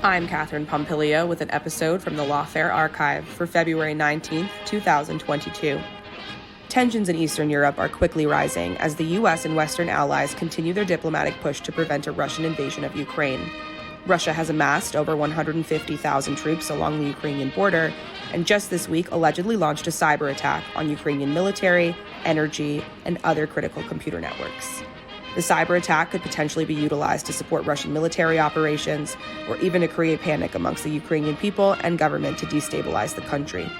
I'm Catherine Pompilio with an episode from the Lawfare archive for February 19th, 2022. Tensions in Eastern Europe are quickly rising as the U.S. and Western allies continue their diplomatic push to prevent a Russian invasion of Ukraine. Russia has amassed over 150,000 troops along the Ukrainian border, and just this week allegedly launched a cyber attack on Ukrainian military, energy, and other critical computer networks. The cyber attack could potentially be utilized to support Russian military operations or even to create panic amongst the Ukrainian people and government to destabilize the country.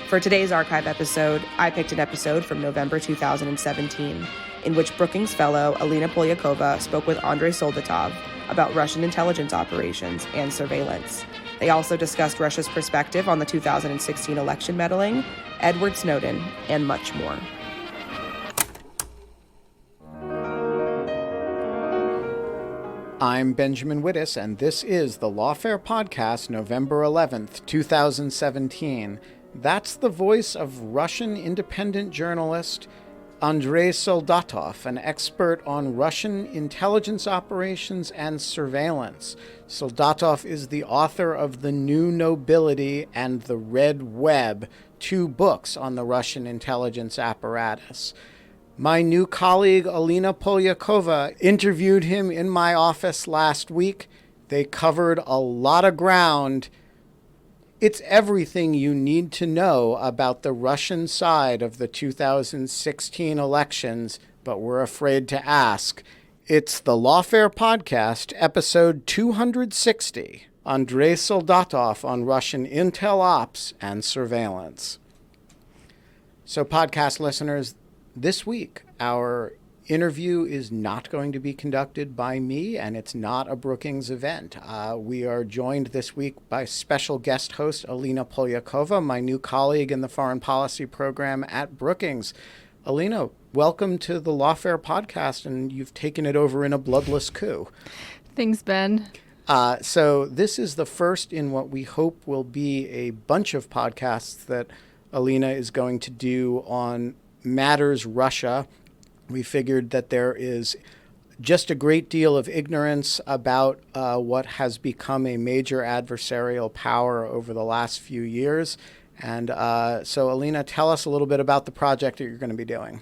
For today's archive episode, I picked an episode from November 2017, in which Brookings fellow Alina Polyakova spoke with Andrei Soldatov about Russian intelligence operations and surveillance. They also discussed Russia's perspective on the 2016 election meddling, Edward Snowden, and much more. I'm Benjamin Wittes, and this is the Lawfare Podcast, November 11th, 2017. That's the voice of Russian independent journalist Andrei Soldatov, an expert on Russian intelligence operations and surveillance. Soldatov is the author of The New Nobility and The Red Web, two books on the Russian intelligence apparatus. My new colleague, Alina Polyakova, interviewed him in my office last week. They covered a lot of ground. It's everything you need to know about the Russian side of the 2016 elections, but we're afraid to ask. It's the Lawfare Podcast, episode 260, Andrei Soldatov on Russian intel ops and surveillance. So, podcast listeners, this week, our interview is not going to be conducted by me, and it's not a Brookings event. We are joined this week by special guest host Alina Polyakova, my new colleague in the foreign policy program at Brookings. Alina, welcome to the Lawfare Podcast, and you've taken it over in a bloodless coup. Thanks, Ben. So this is the first in what we hope will be a bunch of podcasts that Alina is going to do on matters Russia. We figured that there is just a great deal of ignorance about what has become a major adversarial power over the last few years. And so, Alina, tell us a little bit about the project that you're going to be doing.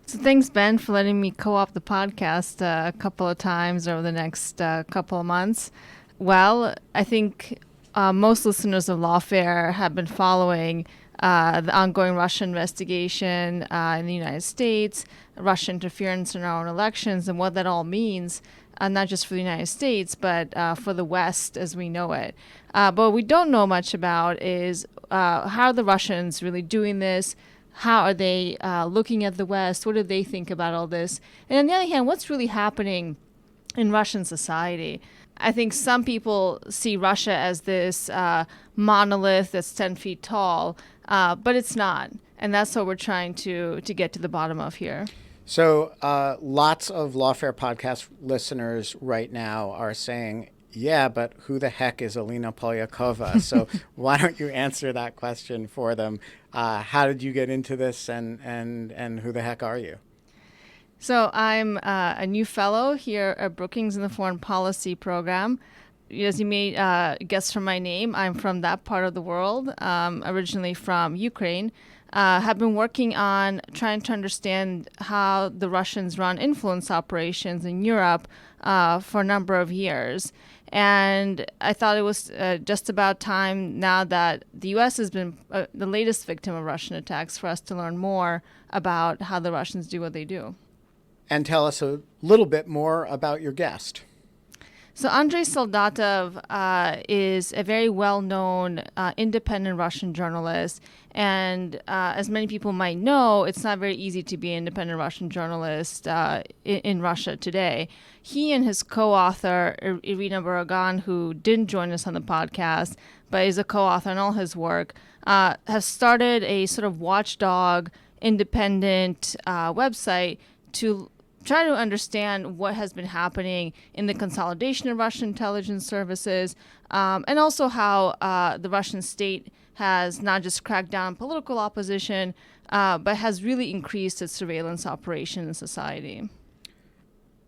So thanks, Ben, for letting me co-op the podcast a couple of times over the next couple of months. Well, I think most listeners of Lawfare have been following the ongoing Russian investigation in the United States, Russian interference in our own elections, and what that all means, not just for the United States, but for the West as we know it. But what we don't know much about is how are the Russians really doing this? How are they looking at the West? What do they think about all this? And on the other hand, what's really happening in Russian society? I think some people see Russia as this monolith that's 10 feet tall, but it's not. And that's what we're trying to get to the bottom of here. So lots of Lawfare podcast listeners right now are saying, yeah, but who the heck is Alina Polyakova? So why don't you answer that question for them? How did you get into this, and who the heck are you? So I'm a new fellow here at Brookings in the Foreign Policy Program. As you may guess from my name, I'm from that part of the world, originally from Ukraine. Have been working on trying to understand how the Russians run influence operations in Europe for a number of years. And I thought it was just about time now that the U.S. has been the latest victim of Russian attacks for us to learn more about how the Russians do what they do. And tell us a little bit more about your guest. So Andrei Soldatov is a very well-known independent Russian journalist. And as many people might know, it's not very easy to be an independent Russian journalist in Russia today. He and his co-author, Irina Baragan, who didn't join us on the podcast, but is a co-author in all his work, have started a sort of watchdog independent website to try to understand what has been happening in the consolidation of Russian intelligence services, and also how the Russian state has not just cracked down on political opposition, but has really increased its surveillance operation in society.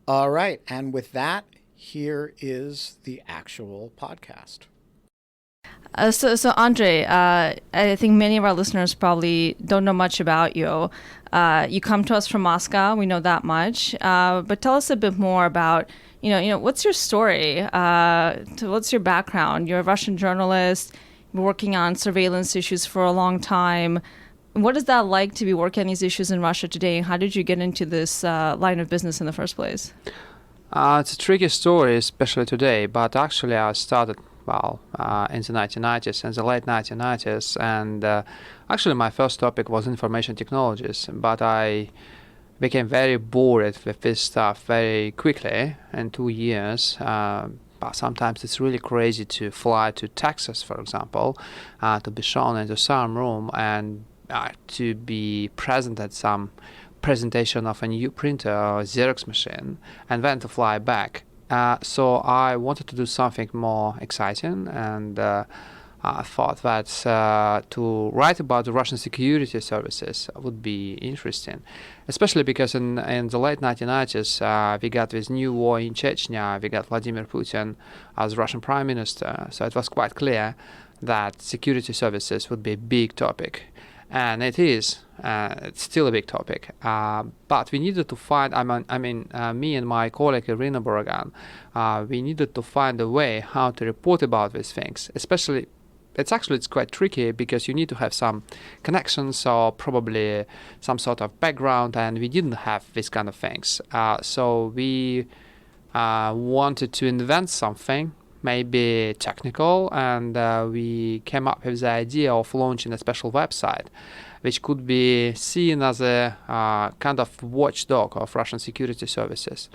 All right. And with that, Here is the actual podcast. So Andrei, I think many of our listeners probably don't know much about you. You come to us from Moscow, we know that much. But tell us a bit more about, what's your story? What's your background? You're a Russian journalist, working on surveillance issues for a long time. What is that like to be working on these issues in Russia today? And how did you get into this line of business in the first place? It's a tricky story, especially today, but actually I started, in the 1990s, in the late 1990s, and actually my first topic was information technologies, but I became very bored with this stuff very quickly in 2 years. But sometimes it's really crazy to fly to Texas, for example, to be shown into some room and to be present at some presentation of a new printer or Xerox machine, and then to fly back. So I wanted to do something more exciting, and I thought that to write about the Russian security services would be interesting, especially because in the late 1990s we got this new war in Chechnya, we got Vladimir Putin as Russian Prime Minister, so it was quite clear that security services would be a big topic. And it is. It's still a big topic. But we needed to find, me and my colleague Irina Borogan, we needed to find a way how to report about these things. Especially, it's quite tricky because you need to have some connections or probably some sort of background, and we didn't have this kind of things. So we wanted to invent something, maybe technical, and we came up with the idea of launching a special website which could be seen as a kind of watchdog of Russian security services.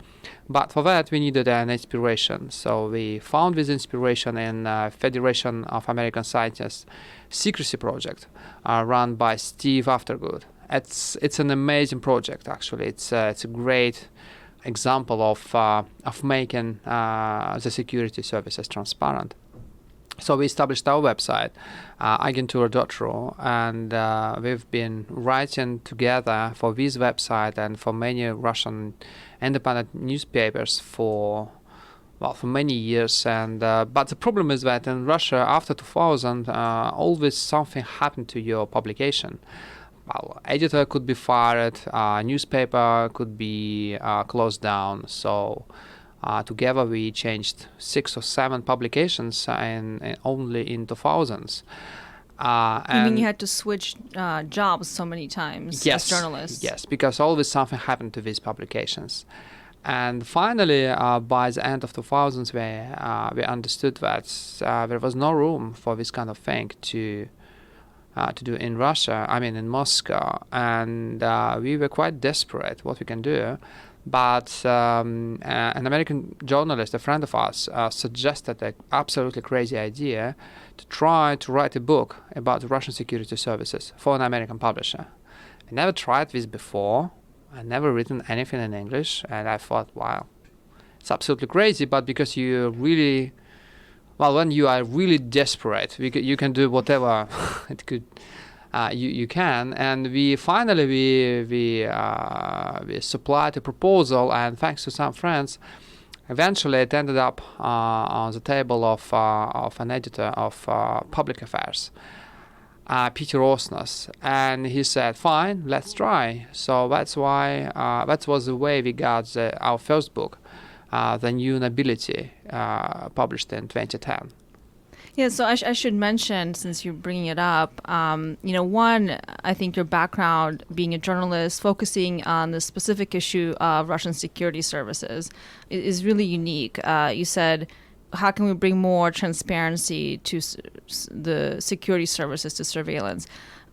But for that we needed an inspiration, so we found this inspiration in Federation of American Scientists secrecy project run by Steve Aftergood. It's an amazing project, actually. It's a great example of making the security services transparent. So we established our website, agentura.ru, and we've been writing together for this website and for many Russian independent newspapers for many years. And but the problem is that in Russia after 2000, always something happened to your publication. Editor could be fired, newspaper could be closed down. So together we changed 6 or 7 publications only in 2000s. You mean you had to switch jobs so many times as journalists? Yes, because always something happened to these publications. And finally, by the end of 2000s, we understood that there was no room for this kind of thing to do in Russia, in Moscow, and we were quite desperate what we can do. But an American journalist, a friend of ours, suggested an absolutely crazy idea to try to write a book about the Russian security services for an American publisher. I never tried this before. I never written anything in English, and I thought, wow, it's absolutely crazy, but because you really... when you are really desperate, you can do whatever it could. You can, and we supplied a proposal, and thanks to some friends, eventually it ended up on the table of an editor of public affairs, Peter Osnos, and he said, "Fine, let's try." So that was the way we got our first book. The New Nobility, published in 2010. Yeah, so I should mention, since you're bringing it up, one, I think your background being a journalist, focusing on the specific issue of Russian security services is really unique. You said, how can we bring more transparency to the security services, to surveillance?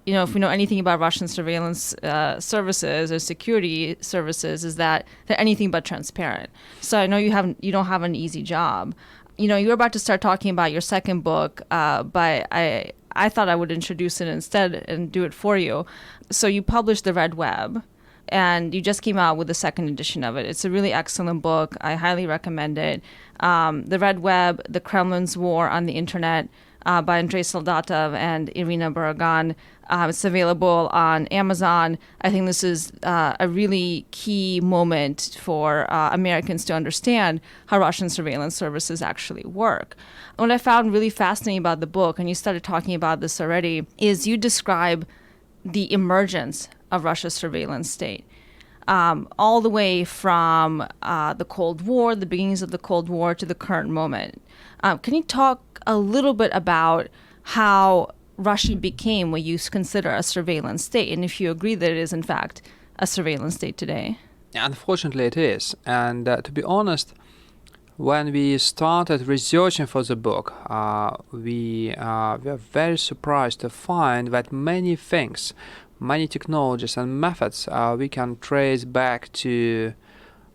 If we know anything about Russian surveillance services or security services, is that they're anything but transparent. So I know you don't have an easy job. You're about to start talking about your second book, but I thought I would introduce it instead and do it for you. So you published The Red Web, and you just came out with the second edition of it. It's a really excellent book. I highly recommend it. The Red Web, the Kremlin's War on the Internet. by Andrei Soldatov and Irina Baragan. It's available on Amazon. I think this is a really key moment for Americans to understand how Russian surveillance services actually work. What I found really fascinating about the book, and you started talking about this already, is you describe the emergence of Russia's surveillance state. All the way from the Cold War, the beginnings of the Cold War, to the current moment. Can you talk a little bit about how Russia became what you consider a surveillance state, and if you agree that it is, in fact, a surveillance state today? Unfortunately, it is. And to be honest, when we started researching for the book, we were very surprised to find that many things, many technologies and methods we can trace back to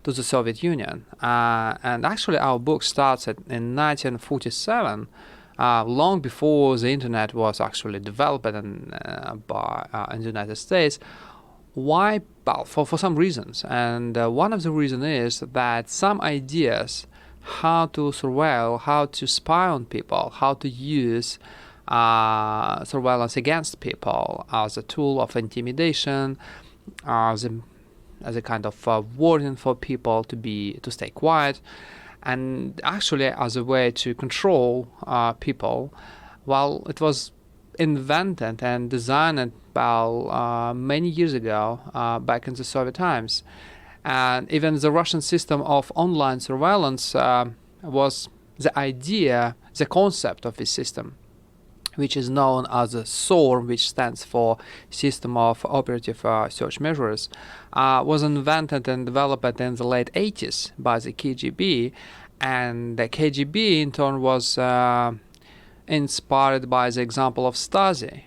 the Soviet Union. And actually our book starts in 1947, long before the internet was actually developed in the United States. Why? Well, for some reasons. And one of the reasons is that some ideas how to surveil, how to spy on people, how to use surveillance against people as a tool of intimidation, as a kind of warning for people to stay quiet, and actually as a way to control people. Well, it was invented and designed many years ago, back in the Soviet times. And even the Russian system of online surveillance was the idea, the concept of this system, which is known as a SORM, which stands for System of Operative Search Measures, was invented and developed in the late 80s by the KGB. And the KGB, in turn, was inspired by the example of Stasi.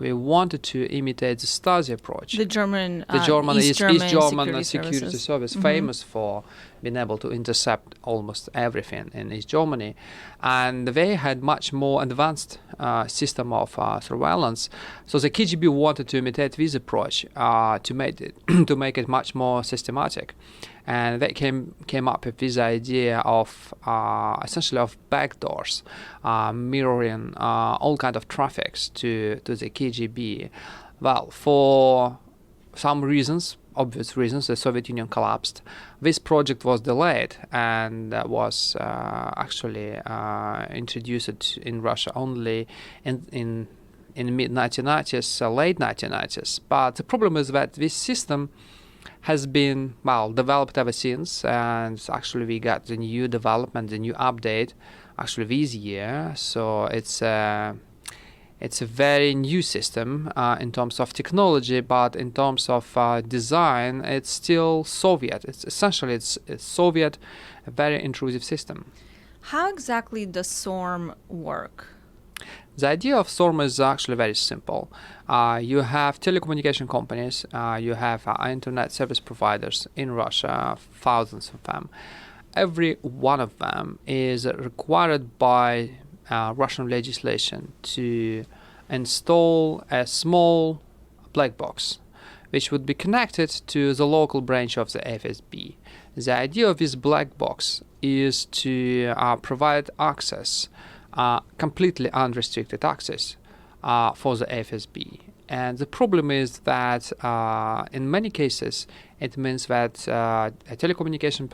We wanted to imitate the Stasi approach. The German East German security service, famous for being able to intercept almost everything in East Germany, and they had much more advanced system of surveillance. So the KGB wanted to imitate this approach to make it much more systematic. And they came up with this idea of essentially of backdoors, mirroring all kind of traffics to the KGB. Well, for some reasons, obvious reasons, the Soviet Union collapsed. This project was delayed and was actually introduced in Russia only in mid-1990s, late 1990s. But the problem is that this system has been, developed ever since, and actually we got the new development, the new update, actually this year. So it's a very new system in terms of technology, but in terms of design, it's still Soviet. It's essentially Soviet, a very intrusive system. How exactly does SORM work? The idea of SORM is actually very simple. You have telecommunication companies, you have internet service providers in Russia, thousands of them. Every one of them is required by Russian legislation to install a small black box, which would be connected to the local branch of the FSB. The idea of this black box is to provide access, completely unrestricted access for the FSB. And the problem is that in many cases it means that a telecommunication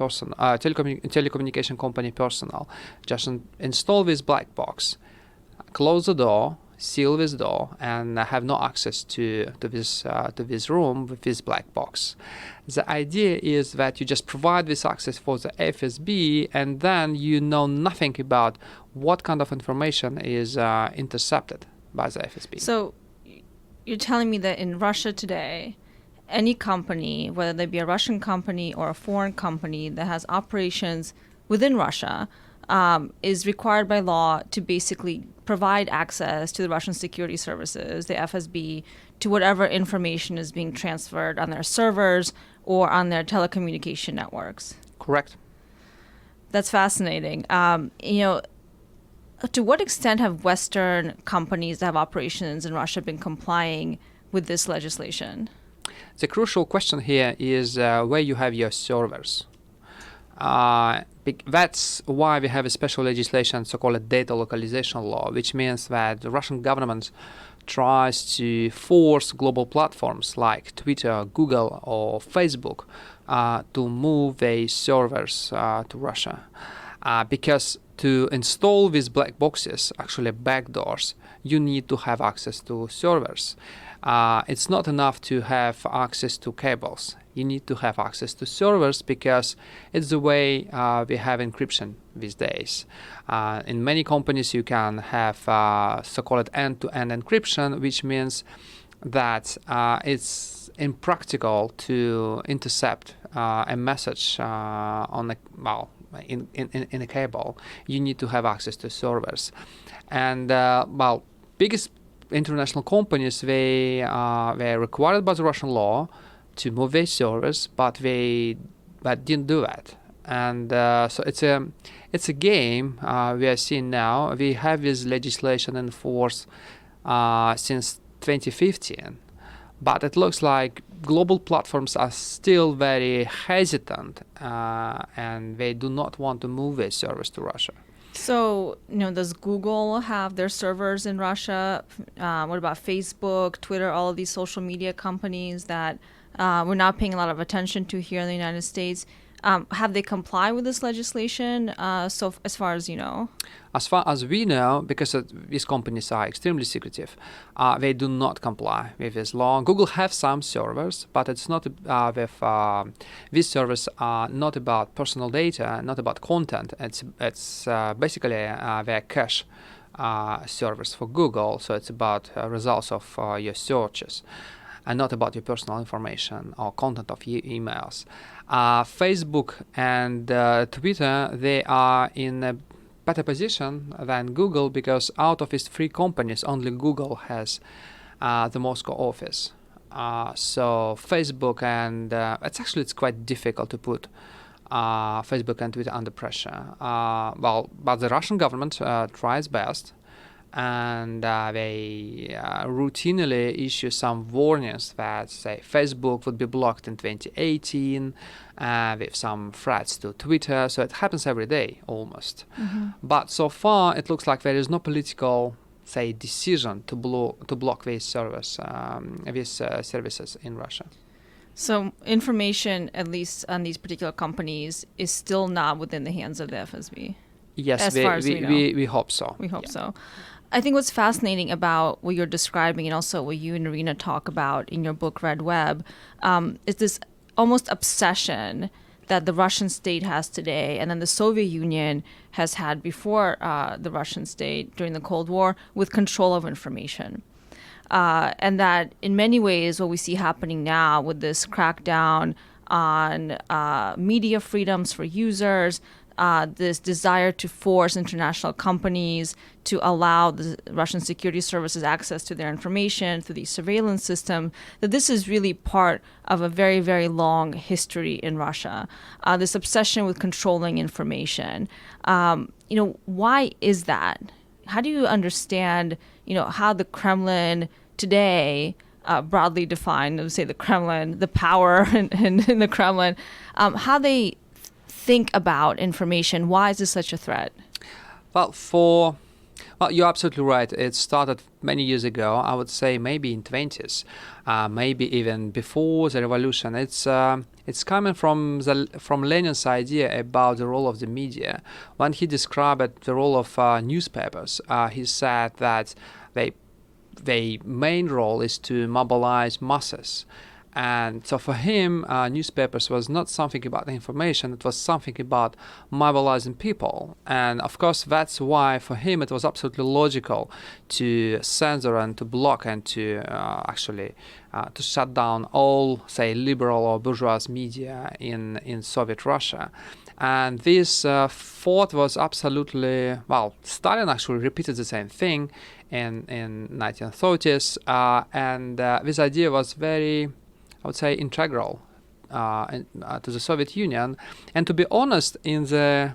company personnel just install this black box, close the door, seal this door, and have no access to this room with this black box. The idea is that you just provide this access for the FSB, and then you know nothing about what kind of information is intercepted by the FSB. So you're telling me that in Russia today, any company, whether they be a Russian company or a foreign company that has operations within Russia, is required by law to basically provide access to the Russian security services, the FSB, to whatever information is being transferred on their servers or on their telecommunication networks. Correct. That's fascinating. To what extent have Western companies that have operations in Russia been complying with this legislation? The crucial question here is where you have your servers. That's why we have a special legislation, so-called data localization law, which means that the Russian government tries to force global platforms like Twitter, Google, or Facebook to move their servers to Russia. Because to install these black boxes, actually backdoors, you need to have access to servers. It's not enough to have access to cables. You need to have access to servers because it's the way we have encryption these days. In many companies, you can have so-called end-to-end encryption, which means that it's impractical to intercept a message in a cable. You need to have access to servers. And biggest international companies, they're required by the Russian law to move their servers, but didn't do that. And so it's a game we are seeing now. We have this legislation in force since 2015, but it looks like global platforms are still very hesitant and they do not want to move their servers to Russia. So, does Google have their servers in Russia? What about Facebook, Twitter, all of these social media companies that we're not paying a lot of attention to here in the United States? Have they complied with this legislation? So as far as you know? As far as we know, because these companies are extremely secretive, they do not comply with this law. Google have some servers, but it's not these servers are not about personal data, not about content. It's basically their cache servers for Google. So it's about results of your searches, and not about your personal information or content of your emails. Facebook and Twitter, they are in a better position than Google because out of these three companies, only Google has the Moscow office. So Facebook and it's quite difficult to put Facebook and Twitter under pressure. But the Russian government tries best. And they routinely issue some warnings that say Facebook would be blocked in 2018 with some threats to Twitter. So it happens every day almost. Mm-hmm. But so far it looks like there is no political, decision to block these services in Russia. So information, at least on these particular companies, is still not within the hands of the FSB. Yes, we hope so. We hope so. I think what's fascinating about what you're describing and also what you and Irina talk about in your book, Red Web, is this almost obsession that the Russian state has today and then the Soviet Union has had before the Russian state during the Cold War with control of information. And that in many ways what we see happening now with this crackdown on media freedoms for users, this desire to force international companies to allow the Russian security services access to their information through the surveillance system, that this is really part of a very, very long history in Russia. This obsession with controlling information. Why is that? How do you understand, how the Kremlin today, broadly defined, let's say the Kremlin, the power in the Kremlin, how they think about information? Why is this such a threat? Well, you're absolutely right. It started many years ago. I would say maybe in 20s, maybe even before the revolution. It's coming from Lenin's idea about the role of the media. When he described the role of newspapers, he said that their main role is to mobilize masses. And so for him, newspapers was not something about information, it was something about mobilizing people. And of course, that's why for him it was absolutely logical to censor and to block and to to shut down all, say, liberal or bourgeois media in Soviet Russia. And this thought was absolutely, Stalin actually repeated the same thing in 1930s. And this idea was very, I would say, integral to the Soviet Union. And to be honest, if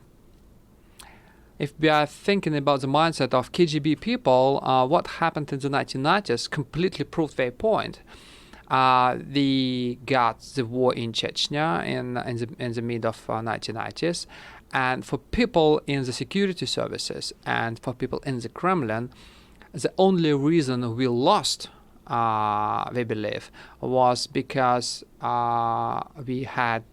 we are thinking about the mindset of KGB people, what happened in the 1990s completely proved their point. They got the war in Chechnya in the mid of 1990s, And for people in the security services and for people in the Kremlin, the only reason we lost, we believe, was because we had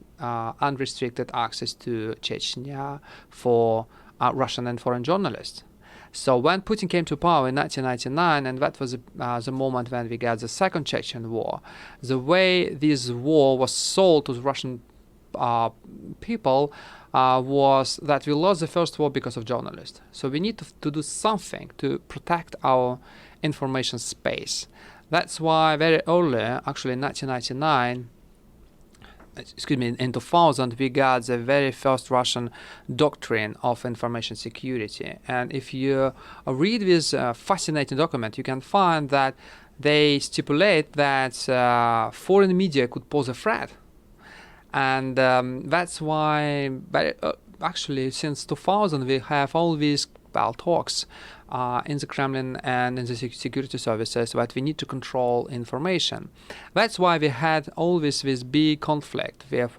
unrestricted access to Chechnya for Russian and foreign journalists. So when Putin came to power in 1999, and that was the moment when we got the second Chechen war, the way this war was sold to the Russian people was that we lost the first war because of journalists. So we need to do something to protect our information space. That's why very early, actually in 1999, in 2000, we got the very first Russian doctrine of information security. And if you read this fascinating document, you can find that they stipulate that foreign media could pose a threat. And that's why, actually, since 2000, we have all these talks in the Kremlin and in the security services that we need to control information. That's why we had always this big conflict with,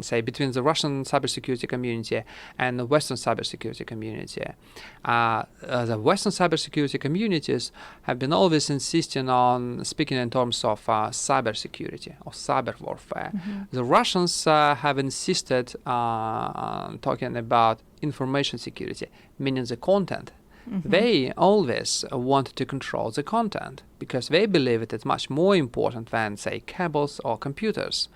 say, between the Russian cybersecurity community and the Western cybersecurity community. The Western cybersecurity communities have been always insisting on speaking in terms of cybersecurity or cyber warfare. Mm-hmm. The Russians have insisted on talking about information security, meaning the content. Mm-hmm. They always wanted to control the content because they believe it is much more important than, say, cables or computers.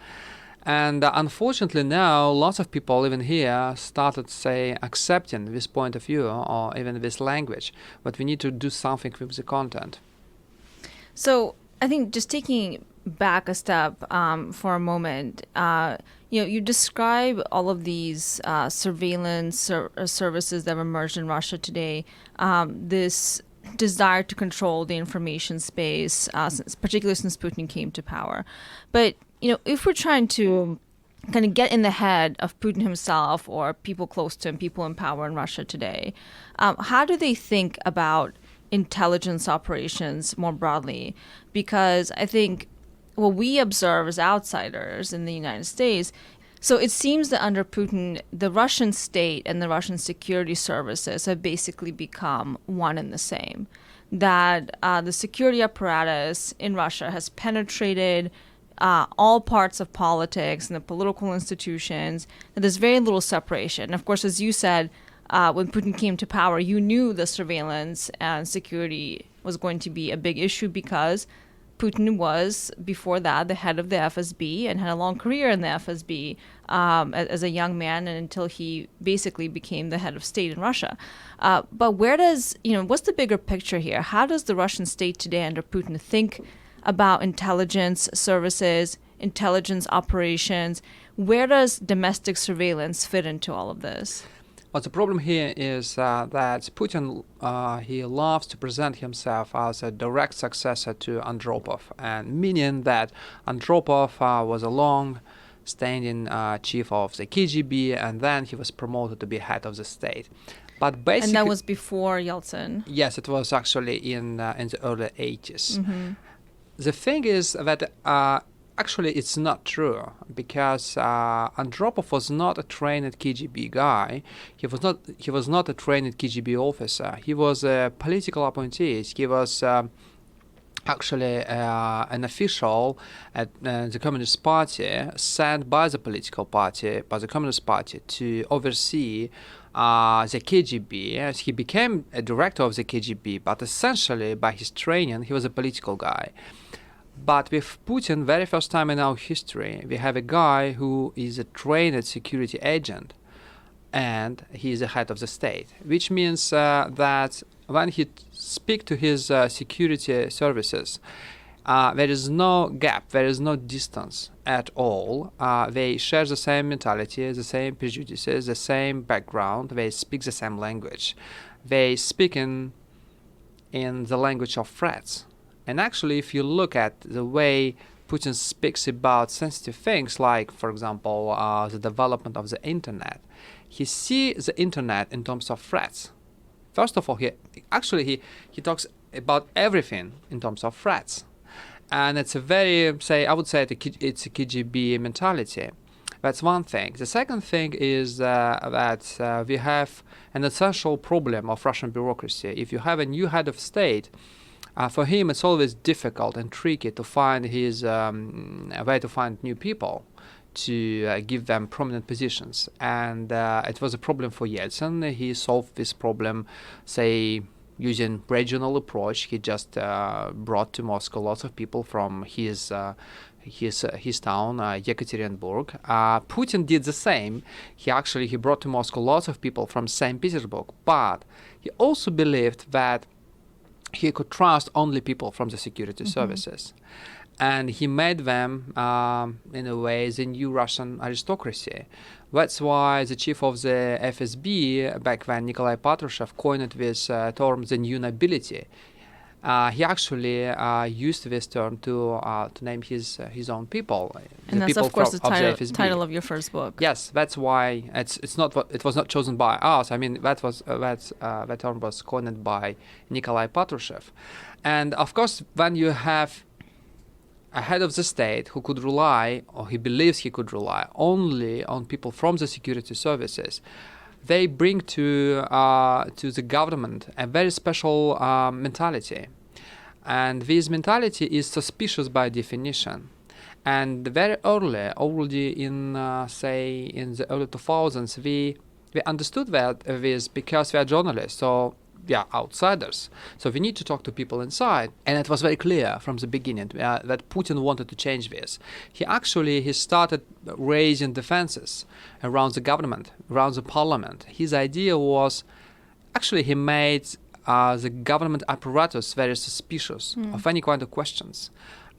And unfortunately now, lots of people even here started, say, accepting this point of view or even this language, but we need to do something with the content. So I think just taking back a step for a moment, you describe all of these surveillance services that have emerged in Russia today, this desire to control the information space, particularly since Putin came to power. But, if we're trying to kind of get in the head of Putin himself or people close to him, people in power in Russia today, how do they think about intelligence operations more broadly? Because I think what we observe as outsiders in the United States, so it seems that under Putin, the Russian state and the Russian security services have basically become one and the same. That the security apparatus in Russia has penetrated all parts of politics and the political institutions, that there's very little separation. Of course, as you said, when Putin came to power, you knew the surveillance and security was going to be a big issue because Putin was, before that, the head of the FSB and had a long career in the FSB as a young man and until he basically became the head of state in Russia. But where does, what's the bigger picture here? How does the Russian state today under Putin think about intelligence services, intelligence operations? Where does domestic surveillance fit into all of this? Well, the problem here is that Putin, he loves to present himself as a direct successor to Andropov, and meaning that Andropov was a long-standing chief of the KGB, and then he was promoted to be head of the state. But basically, and that was before Yeltsin. Yes, it was actually in the early 80s. Mm-hmm. The thing is that actually, it's not true because Andropov was not a trained KGB guy. He was not a trained KGB officer. He was a political appointee. He was actually an official at the Communist Party sent by the political party, by the Communist Party, to oversee the KGB. Yes, he became a director of the KGB, but essentially by his training, he was a political guy. But with Putin, very first time in our history, we have a guy who is a trained security agent, and he is the head of the state, which means that when he speaks to his security services, there is no gap, there is no distance at all. They share the same mentality, the same prejudices, the same background. They speak the same language. They speak in the language of threats. And actually, if you look at the way Putin speaks about sensitive things, like, for example, the development of the internet, he sees the internet in terms of threats. First of all, he talks about everything in terms of threats. And it's a very, I would say it's a KGB mentality. That's one thing. The second thing is that we have an essential problem of Russian bureaucracy. If you have a new head of state, for him it's always difficult and tricky to find his way to find new people to give them prominent positions. And it was a problem for Yeltsin. He solved this problem, say, using regional approach. He just brought to Moscow lots of people from his town, Yekaterinburg. Putin did the same. He brought to Moscow lots of people from St. Petersburg, but he also believed that he could trust only people from the security services. And he made them, in a way, the new Russian aristocracy. That's why the chief of the FSB, back then, Nikolai Patrushev, coined this term, the new nobility. He actually used this term to name his own people. And that's, of course, the title of your first book. Yes, that's why it was not chosen by us. I mean, that term was coined by Nikolai Patrushev. And, of course, when you have a head of the state who could rely, or he believes he could rely, only on people from the security services, they bring to the government a very special mentality. And this mentality is suspicious by definition. And very early, already in the early 2000s, we understood this because we are journalists. So yeah, outsiders. So we need to talk to people inside. And it was very clear from the beginning that Putin wanted to change this. He started raising defenses around the government, around the parliament. His idea was, actually he made the government apparatus very suspicious of any kind of questions.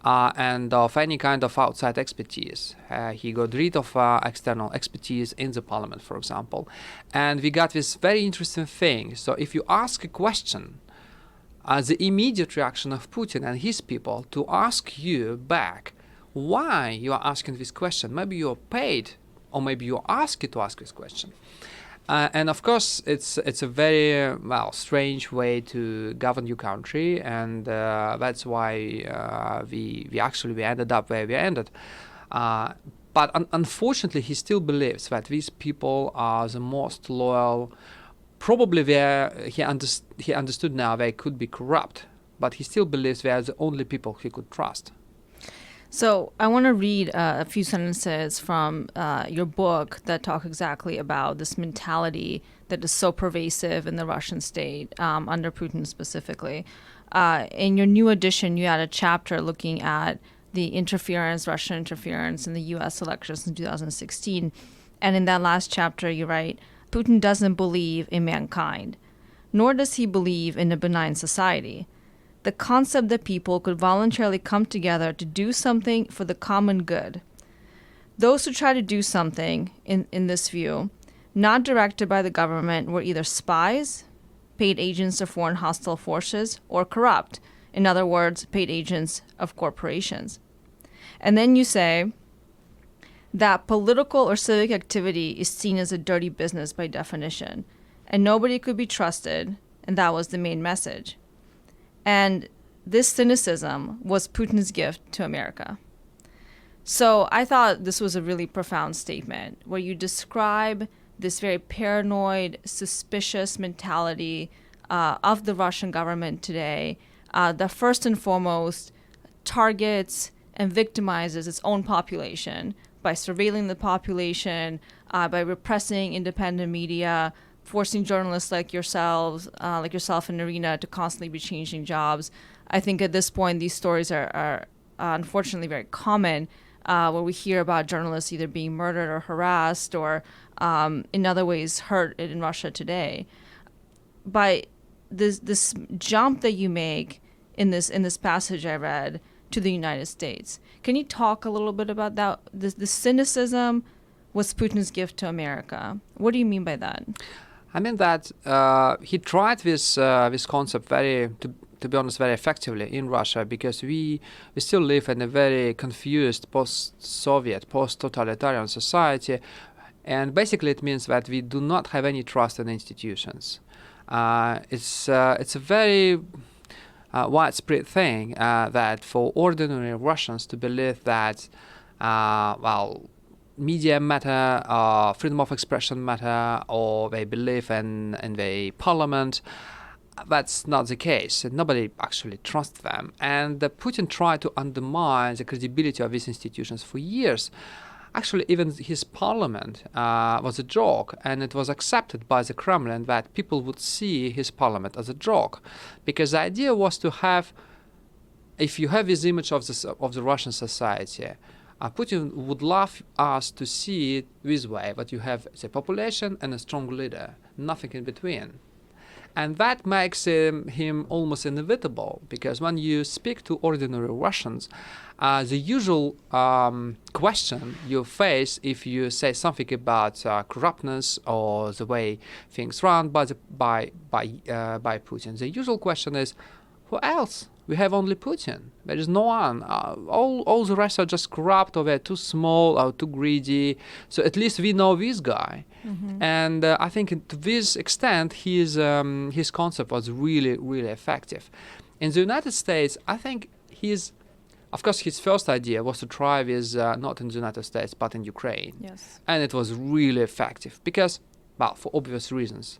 And of any kind of outside expertise. He got rid of external expertise in the parliament, for example. And we got this very interesting thing. So if you ask a question, the immediate reaction of Putin and his people to ask you back why you are asking this question. Maybe you're paid, or maybe you're asked to ask this question. And of course, it's a very strange way to govern your country, and that's why we ended up where we ended. But unfortunately, he still believes that these people are the most loyal. Probably he understood now they could be corrupt, but he still believes they are the only people he could trust. So I want to read a few sentences from your book that talk exactly about this mentality that is so pervasive in the Russian state, under Putin specifically. In your new edition, you had a chapter looking at the Russian interference in the U.S. elections in 2016. And in that last chapter, you write, Putin doesn't believe in mankind, nor does he believe in a benign society. The concept that people could voluntarily come together to do something for the common good. Those who try to do something, in this view, not directed by the government, were either spies, paid agents of foreign hostile forces, or corrupt. In other words, paid agents of corporations. And then you say that political or civic activity is seen as a dirty business by definition, and nobody could be trusted, and that was the main message. And this cynicism was Putin's gift to America. So I thought this was a really profound statement where you describe this very paranoid, suspicious mentality of the Russian government today that first and foremost targets and victimizes its own population by surveilling the population, by repressing independent media, forcing journalists like yourself and Irina to constantly be changing jobs. I think at this point these stories are unfortunately very common, where we hear about journalists either being murdered or harassed or in other ways hurt in Russia today. By this jump that you make in this passage I read to the United States, can you talk a little bit about that? The cynicism was Putin's gift to America. What do you mean by that? I mean that he tried this concept to be honest, very effectively in Russia, because we still live in a very confused post-Soviet, post-totalitarian society, and basically it means that we do not have any trust in institutions. It's a very widespread thing that for ordinary Russians to believe that media matter, freedom of expression matter, or they believe in the parliament. That's not the case. Nobody actually trusts them. And Putin tried to undermine the credibility of these institutions for years. Actually, even his parliament was a joke, and it was accepted by the Kremlin that people would see his parliament as a joke, because the idea was to have, if you have this image of the Russian society, Putin would love us to see it this way, that you have the population and a strong leader, nothing in between. And that makes him almost inevitable, because when you speak to ordinary Russians, the usual question you face if you say something about corruptness or the way things run by Putin, the usual question is, who else? We have only Putin. There is no one. All the rest are just corrupt, or they're too small or too greedy. So at least we know this guy. Mm-hmm. And I think to this extent, his concept was really, really effective. In the United States, I think of course, his first idea was to try this not in the United States, but in Ukraine. Yes. And it was really effective because, well, for obvious reasons.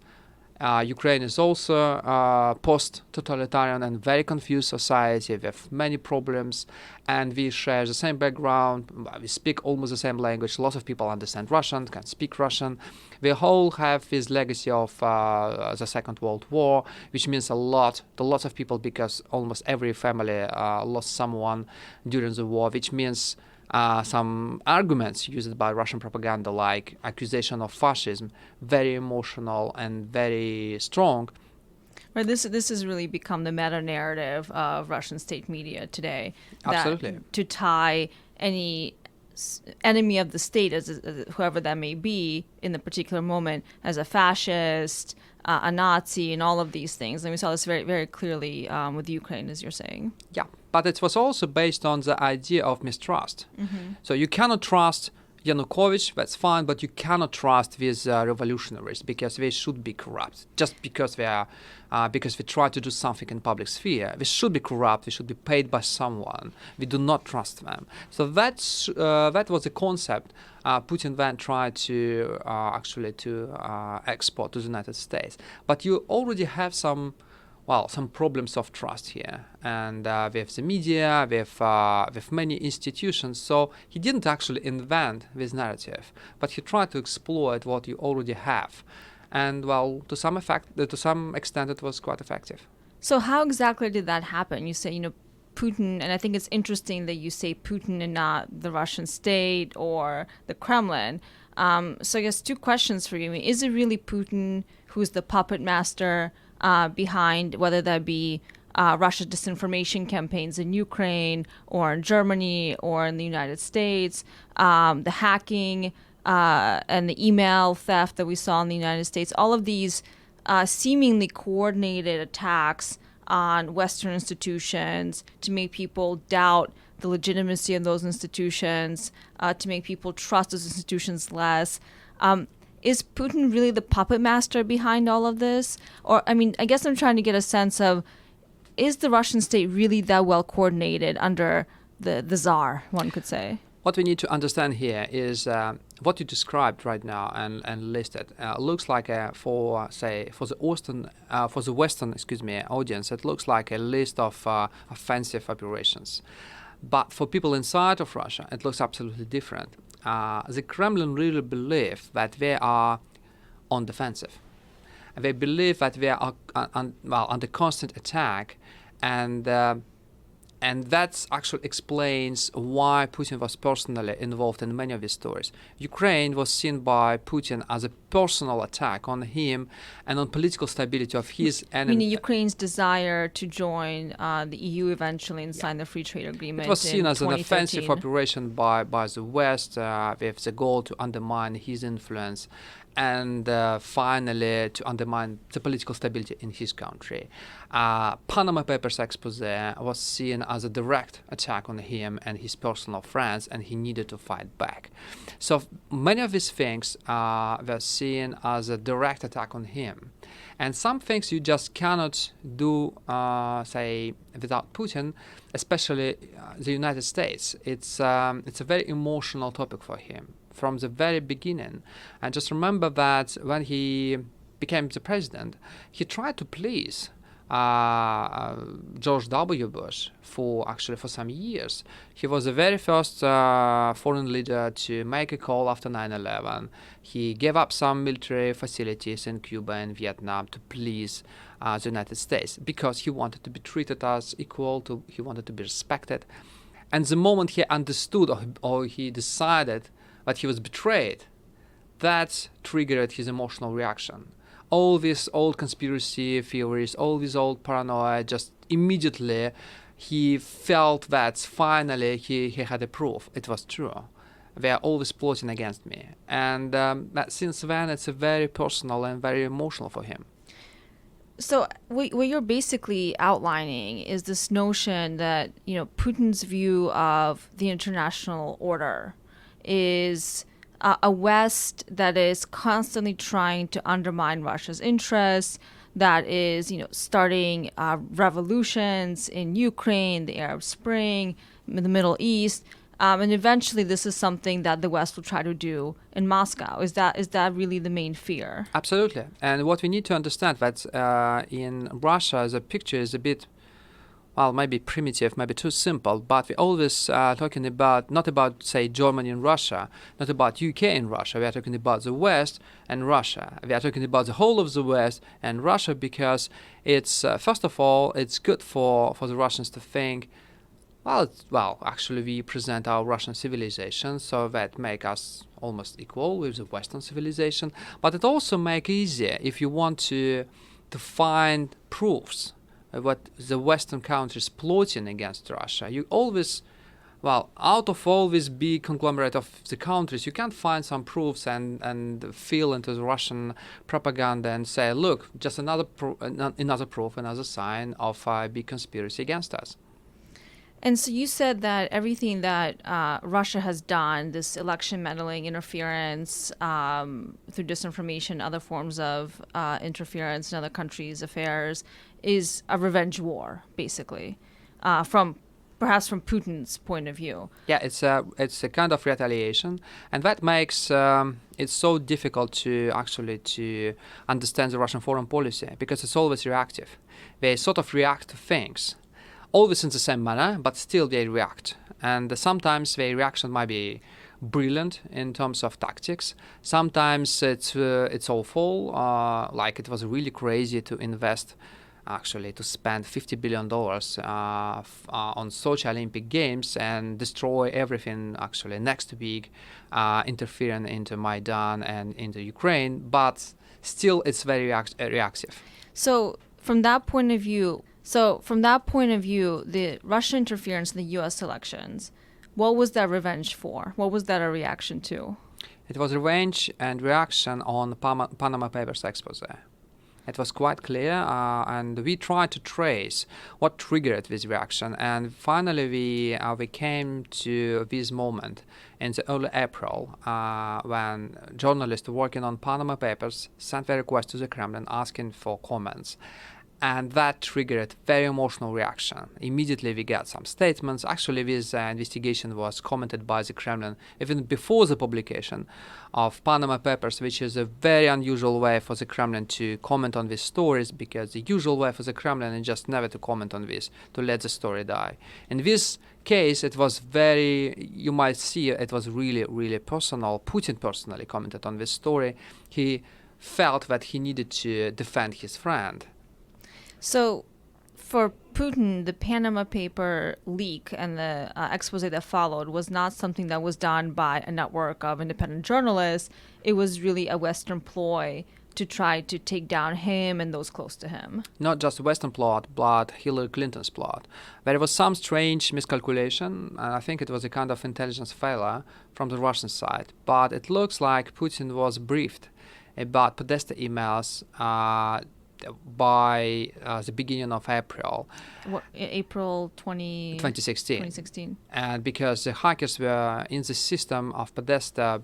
Ukraine is also a post-totalitarian and very confused society with many problems, and we share the same background. We speak almost the same language. Lots of people understand Russian, can speak Russian. We all have this legacy of the Second World War, which means a lot to lots of people, because almost every family lost someone during the war, which means some arguments used by Russian propaganda, like accusation of fascism, very emotional and very strong. Right. This has really become the meta narrative of Russian state media today. Absolutely. That to tie any enemy of the state, as whoever that may be in the particular moment, as a fascist, a Nazi, and all of these things. And we saw this very, very clearly with Ukraine, as you're saying. Yeah, but it was also based on the idea of mistrust. Mm-hmm. So you cannot trust Yanukovych, that's fine, but you cannot trust these revolutionaries, because they should be corrupt. Just because because they try to do something in public sphere, they should be corrupt. They should be paid by someone. We do not trust them. So that was the concept Putin then tried to export to the United States. But you already have some problems of trust here, and with the media, with many institutions. So he didn't actually invent this narrative, but he tried to exploit what you already have, and to some extent, it was quite effective. So how exactly did that happen? You say, Putin, and I think it's interesting that you say Putin and not the Russian state or the Kremlin. So I guess two questions for you. Is it really Putin who's the puppet master behind, whether that be Russia's disinformation campaigns in Ukraine or in Germany or in the United States, the hacking and the email theft that we saw in the United States, all of these seemingly coordinated attacks on Western institutions to make people doubt the legitimacy of those institutions, to make people trust those institutions less. Is Putin really the puppet master behind all of this? Or, I guess I'm trying to get a sense of, is the Russian state really that well coordinated under the Tsar, one could say? What we need to understand here is what you described right now and listed looks like for the Western audience, it looks like a list of offensive operations. But for people inside of Russia, it looks absolutely different. The Kremlin really believe that they are on defensive. They believe that they are under constant attack, and that actually explains why Putin was personally involved in many of these stories. Ukraine was seen by Putin as a personal attack on him and on political stability of his enemy. Meaning Ukraine's desire to join the EU eventually and sign the free trade agreement. It was seen as an offensive operation by the West with the goal to undermine his influence and finally to undermine the political stability in his country. Panama Papers expose was seen as a direct attack on him and his personal friends, and he needed to fight back. So many of these things were seen as a direct attack on him. And some things you just cannot do, say, without Putin, especially the United States. It's a very emotional topic for him from the very beginning. And just remember that when he became the president, he tried to please George W. Bush for some years. He was the very first foreign leader to make a call after 9/11. He gave up some military facilities in Cuba and Vietnam to please the United States because he wanted to be treated as equal, he wanted to be respected. And the moment he understood or he decided that he was betrayed, that triggered his emotional reaction. All these old conspiracy theories, all these old paranoia, just immediately he felt that finally he had a proof. It was true. They are always plotting against me. And that since then, it's a very personal and very emotional for him. So what you're basically outlining is this notion that, Putin's view of the international order is a West that is constantly trying to undermine Russia's interests, that is, starting revolutions in Ukraine, the Arab Spring, in the Middle East, and eventually this is something that the West will try to do in Moscow. Is that really the main fear? Absolutely. And what we need to understand that in Russia, the picture is a bit, well, maybe primitive, maybe too simple, but we're always talking about, not about, say, Germany and Russia, not about UK and Russia. We are talking about the West and Russia. We are talking about the whole of the West and Russia because it's, first of all, it's good for the Russians to think, actually we present our Russian civilization, so that make us almost equal with the Western civilization, but it also make easier if you want to find proofs what the Western countries plotting against Russia. You always, out of all this big conglomerate of the countries, you can find some proofs and feel into the Russian propaganda and say, look, just another proof, another sign of a big conspiracy against us. And so you said that everything that Russia has done, this election meddling, interference through disinformation, other forms of interference in other countries' affairs, is a revenge war, basically, perhaps from Putin's point of view. Yeah, it's a kind of retaliation, and that makes it so difficult to understand the Russian foreign policy because it's always reactive. They sort of react to things. Always in the same manner, but still they react. And sometimes their reaction might be brilliant in terms of tactics. Sometimes it's awful, like it was really crazy to invest, to spend $50 billion on Sochi Olympic Games and destroy everything next week, interfering into Maidan and into Ukraine, but still it's very reactive. So from that point of view, the Russian interference in the U.S. elections, what was that revenge for? What was that a reaction to? It was revenge and reaction on the Panama Papers expose. It was quite clear, and we tried to trace what triggered this reaction. And finally, we came to this moment in the early April when journalists working on Panama Papers sent a request to the Kremlin asking for comments. And that triggered very emotional reaction. Immediately we got some statements. Actually, this investigation was commented by the Kremlin even before the publication of Panama Papers, which is a very unusual way for the Kremlin to comment on these stories, because the usual way for the Kremlin is just never to comment on this, to let the story die. In this case, it was you might see it was really, really personal. Putin personally commented on this story. He felt that he needed to defend his friend. So for Putin, the Panama Paper leak and the expose that followed was not something that was done by a network of independent journalists. It was really a Western ploy to try to take down him and those close to him. Not just a Western plot, but Hillary Clinton's plot. There was some strange miscalculation, and I think it was a kind of intelligence failure from the Russian side. But it looks like Putin was briefed about Podesta emails by the beginning of April. April 2016. And because the hackers were in the system of Podesta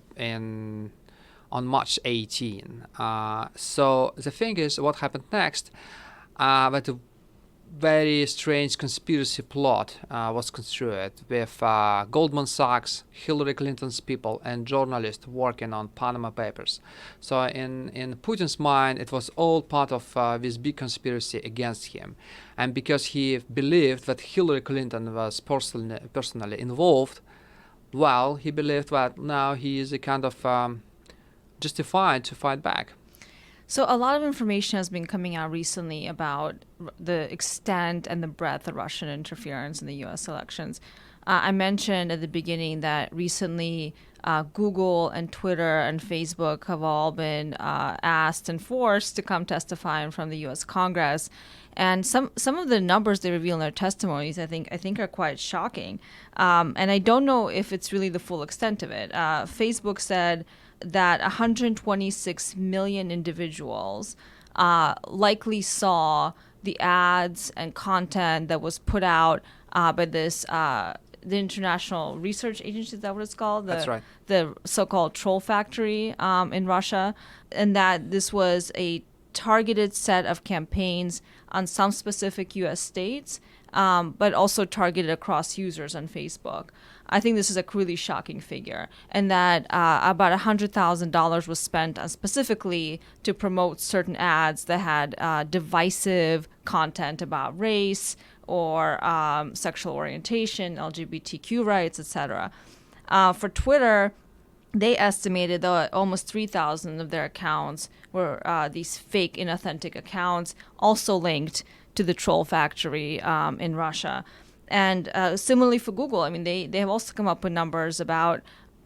on March 18. So the thing is, what happened next? That a very strange conspiracy plot was construed with Goldman Sachs, Hillary Clinton's people, and journalists working on Panama Papers. So in Putin's mind, it was all part of this big conspiracy against him. And because he believed that Hillary Clinton was personally involved, well, he believed that now he is a kind of justified to fight back. So a lot of information has been coming out recently about the extent and the breadth of Russian interference in the U.S. elections. I mentioned at the beginning that recently Google and Twitter and Facebook have all been asked and forced to come testify in front of the U.S. Congress. And some of the numbers they reveal in their testimonies, I think are quite shocking. And I don't know if it's really the full extent of it. Facebook said that 126 million individuals likely saw the ads and content that was put out by this the International Research Agency, is that what it's called? That's right. The so-called troll factory in Russia, and that this was a targeted set of campaigns on some specific U.S. states, but also targeted across users on Facebook. I think this is a really shocking figure, and that about $100,000 was spent specifically to promote certain ads that had divisive content about race or sexual orientation, LGBTQ rights, etc. For Twitter, they estimated that almost 3,000 of their accounts were these fake, inauthentic accounts, also linked to the troll factory in Russia. And similarly for Google, I mean, they have also come up with numbers about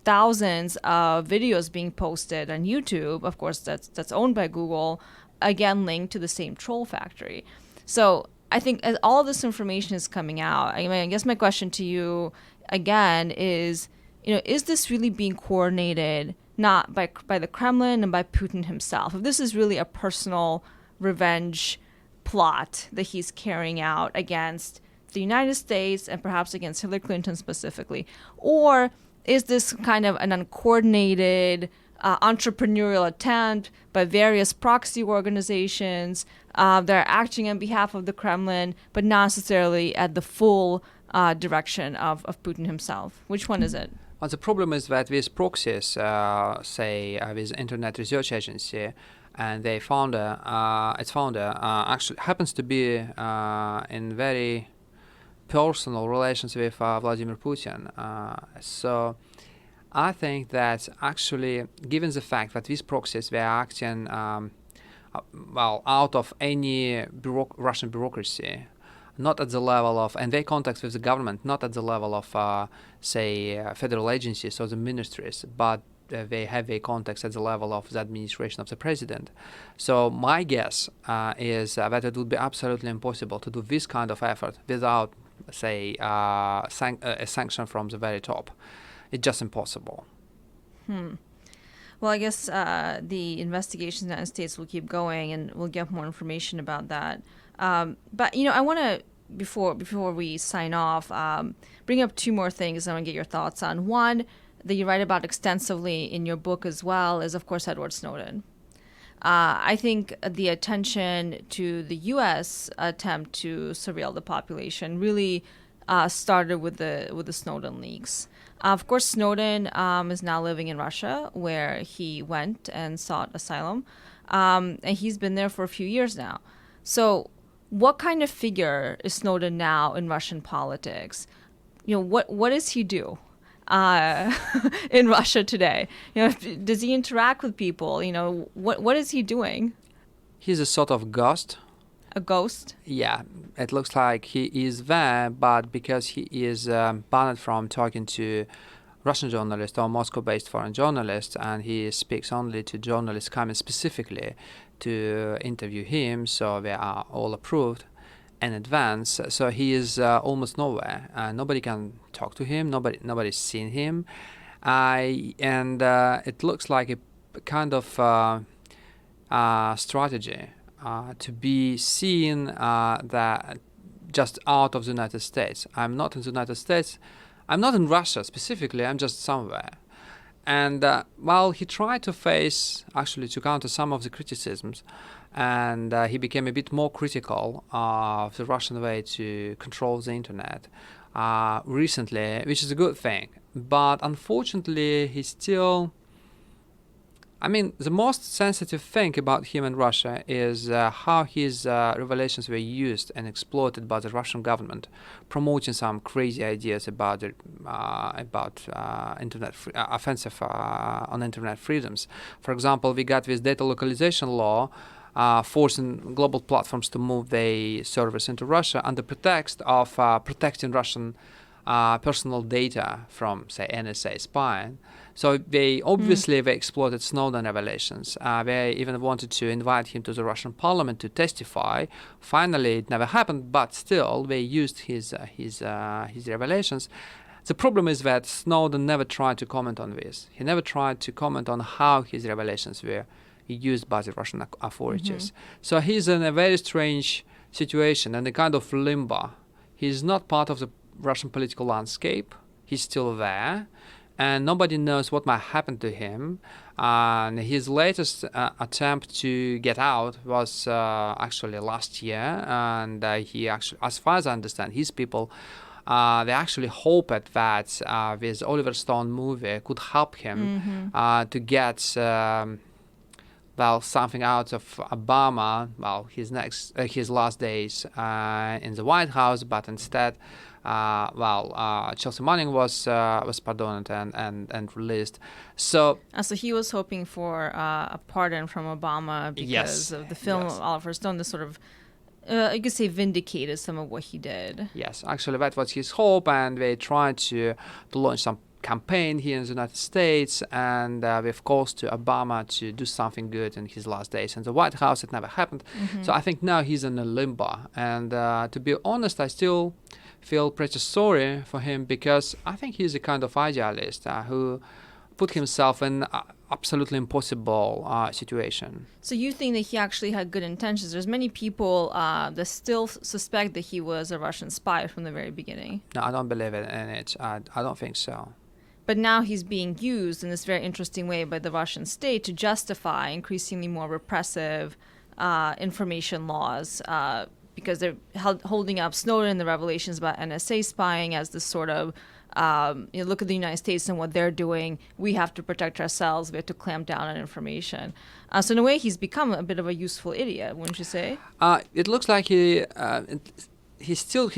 thousands of videos being posted on YouTube. Of course, that's owned by Google, again linked to the same troll factory. So I think as all of this information is coming out, I mean, I guess my question to you again is, is this really being coordinated not by the Kremlin and by Putin himself? If this is really a personal revenge plot that he's carrying out against the United States and perhaps against Hillary Clinton specifically, or is this kind of an uncoordinated entrepreneurial attempt by various proxy organizations that are acting on behalf of the Kremlin, but not necessarily at the full direction of Putin himself? Which one is it? Well, the problem is that these proxies, say this Internet Research Agency, and its founder actually happens to be in very personal relations with Vladimir Putin. So I think that actually, given the fact that these proxies were acting out of any Russian bureaucracy, not at the level of, and their contacts with the government, not at the level of, say, federal agencies or the ministries, but they have their contacts at the level of the administration of the president. So my guess is that it would be absolutely impossible to do this kind of effort without, say, a sanction from the very top. It's just impossible. Well, I guess the investigations in the United States will keep going, and we'll get more information about that. But, I want to, before we sign off, bring up two more things I want to get your thoughts on. One, that you write about extensively in your book as well, is, of course, Edward Snowden. I think the attention to the U.S. attempt to surveil the population really started with the Snowden leaks. Of course, Snowden is now living in Russia, where he went and sought asylum, and he's been there for a few years now. So what kind of figure is Snowden now in Russian politics? What does he do in Russia today? Does he interact with people? What is he doing? He's a sort of ghost. A ghost? Yeah, it looks like he is there, but because he is banned from talking to Russian journalists or Moscow-based foreign journalists, and he speaks only to journalists coming specifically to interview him, so they are all approved in advance. So he is almost nowhere. Nobody can talk to him. Nobody's seen him, and it looks like a kind of strategy to be seen that just out of the United States. I'm not in the United States. I'm not in Russia specifically. I'm just somewhere. And while he tried to counter some of the criticisms, and he became a bit more critical of the Russian way to control the internet recently, which is a good thing. But unfortunately, he still... the most sensitive thing about him in Russia is how his revelations were used and exploited by the Russian government, promoting some crazy ideas about internet offensive on internet freedoms. For example, we got this data localization law forcing global platforms to move their servers into Russia under pretext of protecting Russian personal data from, say, NSA spying. So they obviously they exploited Snowden revelations. They even wanted to invite him to the Russian parliament to testify. Finally, it never happened, but still they used his revelations. The problem is that Snowden never tried to comment on this. He never tried to comment on how his revelations were used by the Russian authorities. So he's in a very strange situation and a kind of limbo. He's not part of the Russian political landscape. He's still there, and nobody knows what might happen to him. And his latest attempt to get out was actually last year, and he actually, as far as I understand, his people, they actually hoped that this Oliver Stone movie could help him to get something out of Obama, his last days in the White House, but instead, Chelsea Manning was pardoned and released. So he was hoping for a pardon from Obama because of the film of Oliver Stone. This sort of, you could say, vindicated some of what he did. Yes, actually, that was his hope, and they tried to launch some campaign here in the United States, and with calls to Obama to do something good in his last days in the White House. It never happened. So I think now he's in a limbo, and to be honest, I still feel pretty sorry for him, because I think he's a kind of idealist who put himself in absolutely impossible situation. So you think that he actually had good intentions? There's many people that still suspect that he was a Russian spy from the very beginning. No, I don't believe in it. I don't think so. But now he's being used in this very interesting way by the Russian state to justify increasingly more repressive information laws, because they're holding up Snowden and the revelations about NSA spying as this sort of, look at the United States and what they're doing. We have to protect ourselves. We have to clamp down on information. So in a way, he's become a bit of a useful idiot, wouldn't you say? It looks like he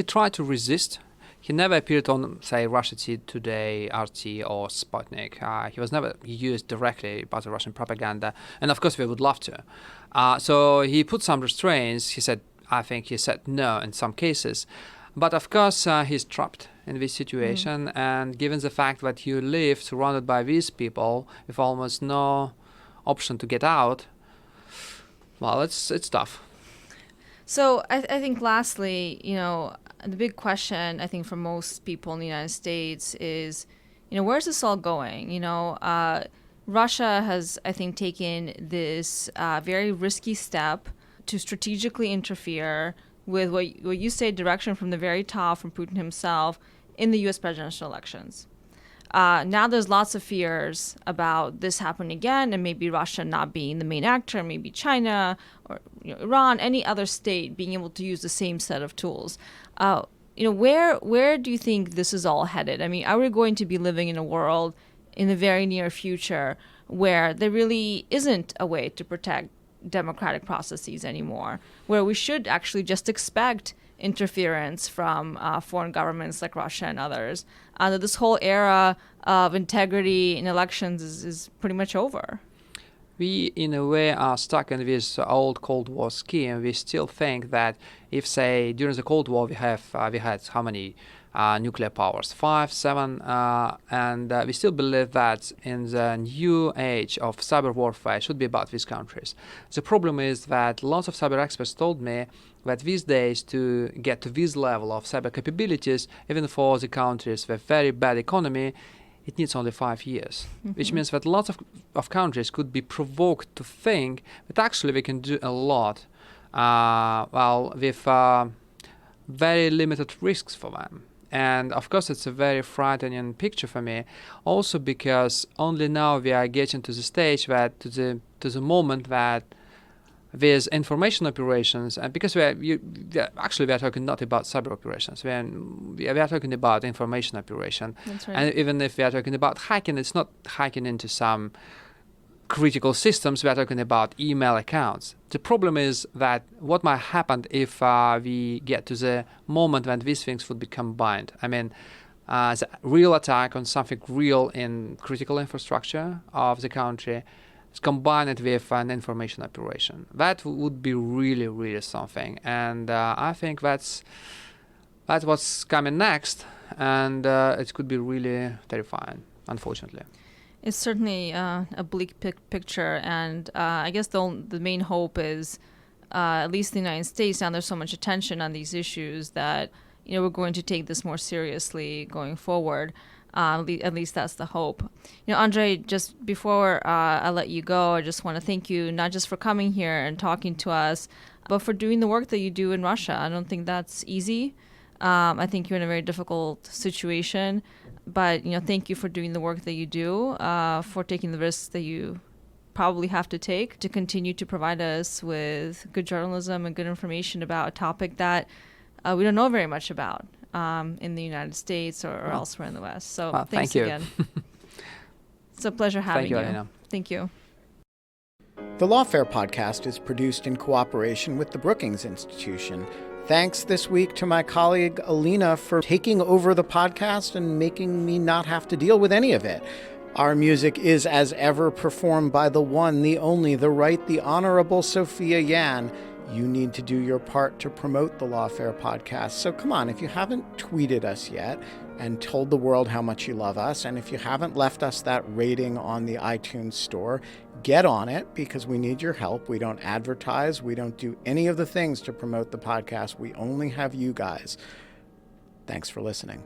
tried to resist. He never appeared on, say, Russia Today, RT, or Sputnik. He was never used directly by the Russian propaganda, and of course we would love to. So he put some restraints. I think he said no in some cases, but of course he's trapped in this situation. And given the fact that you live surrounded by these people with almost no option to get out, well, it's tough. So I think lastly, the big question, I think, for most people in the United States is, where's this all going? Russia has, I think, taken this very risky step to strategically interfere with what you say, direction from the very top, from Putin himself, in the U.S. presidential elections. Now there's lots of fears about this happening again, and maybe Russia not being the main actor, maybe China or Iran, any other state being able to use the same set of tools. Where do you think this is all headed? I mean, are we going to be living in a world in the very near future where there really isn't a way to protect democratic processes anymore, where we should actually just expect interference from foreign governments like Russia and others, that this whole era of integrity in elections is pretty much over? We, in a way, are stuck in this old Cold War scheme. We still think that if, say, during the Cold War we had how many nuclear powers? 5, 7, and we still believe that in the new age of cyber warfare should be about these countries. The problem is that lots of cyber experts told me that these days to get to this level of cyber capabilities, even for the countries with very bad economy, it needs only 5 years, which means that lots of countries could be provoked to think that actually we can do a lot, with very limited risks for them. And of course, it's a very frightening picture for me. Also because only now we are getting to the stage that to the moment that with information operations, and because we are talking not about cyber operations, we are talking about information operation. That's right. And even if we are talking about hacking, it's not hacking into some critical systems. We are talking about email accounts. The problem is that what might happen if we get to the moment when these things would be combined. I mean, the real attack on something real in critical infrastructure of the country is combined with an information operation. That would be really, really something. And I think that's what's coming next. And it could be really terrifying, unfortunately. It's certainly a bleak picture, and I guess the main hope is, at least in the United States, now there's so much attention on these issues that we're going to take this more seriously going forward. At least that's the hope. Andrei, just before I let you go, I just want to thank you not just for coming here and talking to us, but for doing the work that you do in Russia. I don't think that's easy. I think you're in a very difficult situation. But, thank you for doing the work that you do, for taking the risks that you probably have to take to continue to provide us with good journalism and good information about a topic that we don't know very much about in the United States or elsewhere in the West. So thanks thank you. again. It's a pleasure having you. Thank you, Alina. Thank you. The Lawfare podcast is produced in cooperation with the Brookings Institution. Thanks this week to my colleague Alina for taking over the podcast and making me not have to deal with any of it. Our music is, as ever, performed by the one, the only, the right, the Honorable Sophia Yan. You need to do your part to promote the Lawfare podcast. So come on, if you haven't tweeted us yet and told the world how much you love us, and if you haven't left us that rating on the iTunes store, get on it, because we need your help. We don't advertise. We don't do any of the things to promote the podcast. We only have you guys. Thanks for listening.